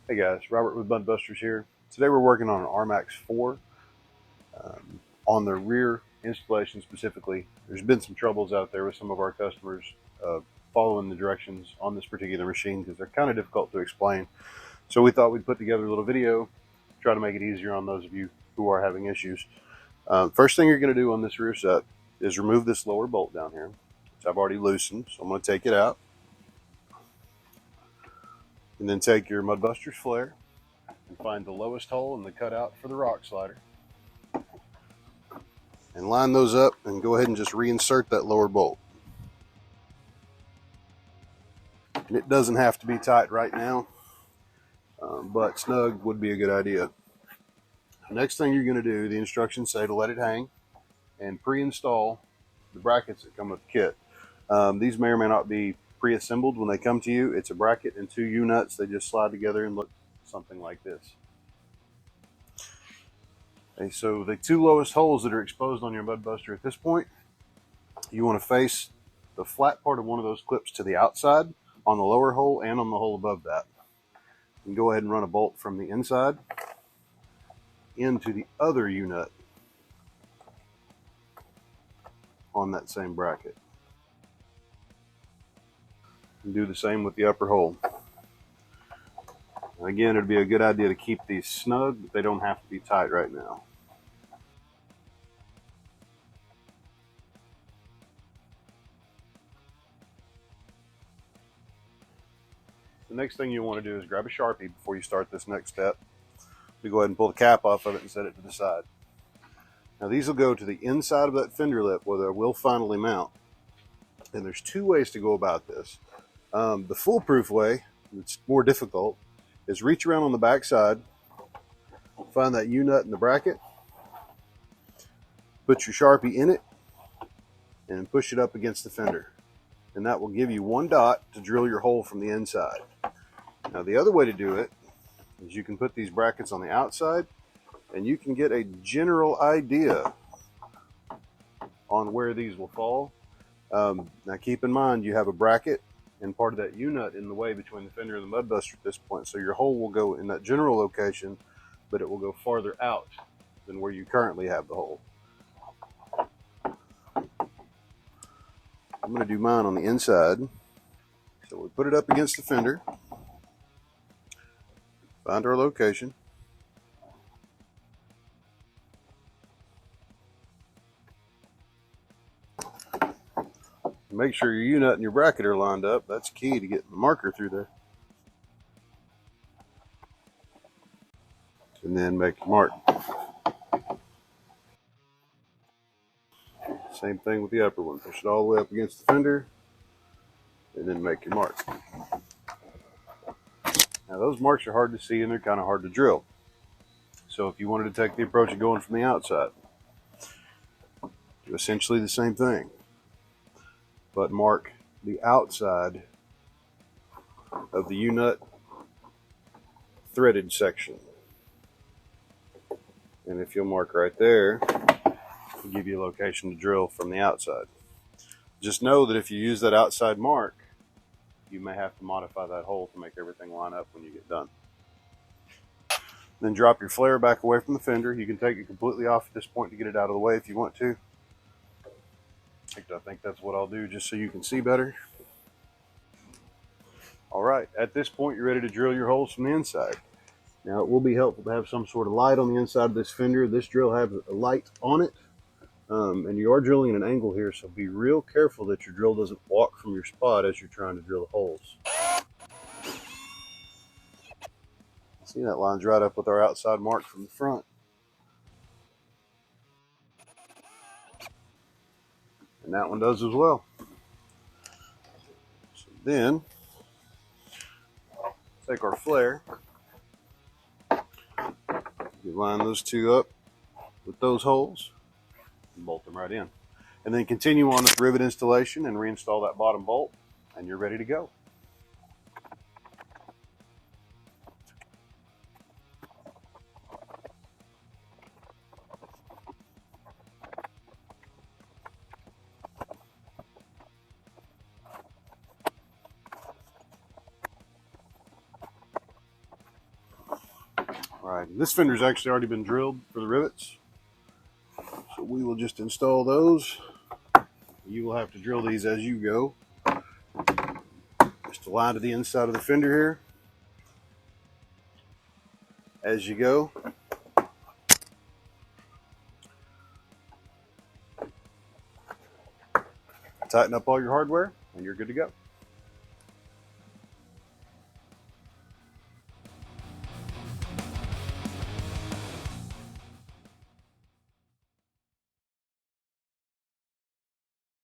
Hey guys, Robert with MudBusters here. Today we're working on an RMAX 4. On the rear installation specifically, there's been some troubles out there with some of our customers following the directions on this particular machine because they're kind of difficult to explain. So we thought we'd put together a little video, try to make it easier on those of you who are having issues. First thing you're going to do on this rear set is remove this lower bolt down here, which I've already loosened. So I'm going to take it out. And then take your MudBusters flare and find the lowest hole in the cutout for the rock slider. And line those up and go ahead and just reinsert that lower bolt. And it doesn't have to be tight right now, but snug would be a good idea. Next thing you're going to do, the instructions say to let it hang and pre-install the brackets that come with the kit. These may or may not be pre-assembled when they come to you. It's a bracket and two U-nuts. They just slide together and look something like this. Okay, so the two lowest holes that are exposed on your MudBuster at this point, you want to face the flat part of one of those clips to the outside on the lower hole and on the hole above that. And go ahead and run a bolt from the inside into the other U-nut on that same bracket. And do the same with the upper hole. Again, it'd be a good idea to keep these snug, but they don't have to be tight right now. The next thing you want to do is grab a Sharpie before you start this next step. We go ahead and pull the cap off of it and set it to the side. Now these will go to the inside of that fender lip where they will finally mount. And there's two ways to go about this. The foolproof way, it's more difficult, is reach around on the back side, find that U-nut in the bracket, put your Sharpie in it, and push it up against the fender. And that will give you one dot to drill your hole from the inside. Now the other way to do it is you can put these brackets on the outside and you can get a general idea on where these will fall. Now keep in mind you have a bracket and part of that U-nut in the way between the fender and the MudBuster at this point. So your hole will go in that general location, but it will go farther out than where you currently have the hole. I'm going to do mine on the inside. So we put it up against the fender, find our location, make sure your U-nut and your bracket are lined up. That's key to getting the marker through there. And then make your mark. Same thing with the upper one. Push it all the way up against the fender and then make your mark. Now those marks are hard to see and they're kind of hard to drill. So if you wanted to take the approach of going from the outside, do essentially the same thing, but mark the outside of the U-nut threaded section. And if you'll mark right there, it'll give you a location to drill from the outside. Just know that if you use that outside mark, you may have to modify that hole to make everything line up when you get done. Then drop your flare back away from the fender. You can take it completely off at this point to get it out of the way if you want to. I think that's what I'll do just so you can see better. All right, at this point you're ready to drill your holes from the inside. Now it will be helpful to have some sort of light on the inside of this fender. This drill has a light on it, and you are drilling at an angle here, so be real careful that your drill doesn't walk from your spot as you're trying to drill the holes. See, that lines right up with our outside mark from the front. And that one does as well. So then, take our flare, you line those two up with those holes, and bolt them right in. And then continue on with rivet installation and reinstall that bottom bolt, and you're ready to go. Alright, this fender's actually already been drilled for the rivets. So we will just install those. You will have to drill these as you go. Just align to the inside of the fender here. As you go. Tighten up all your hardware and you're good to go.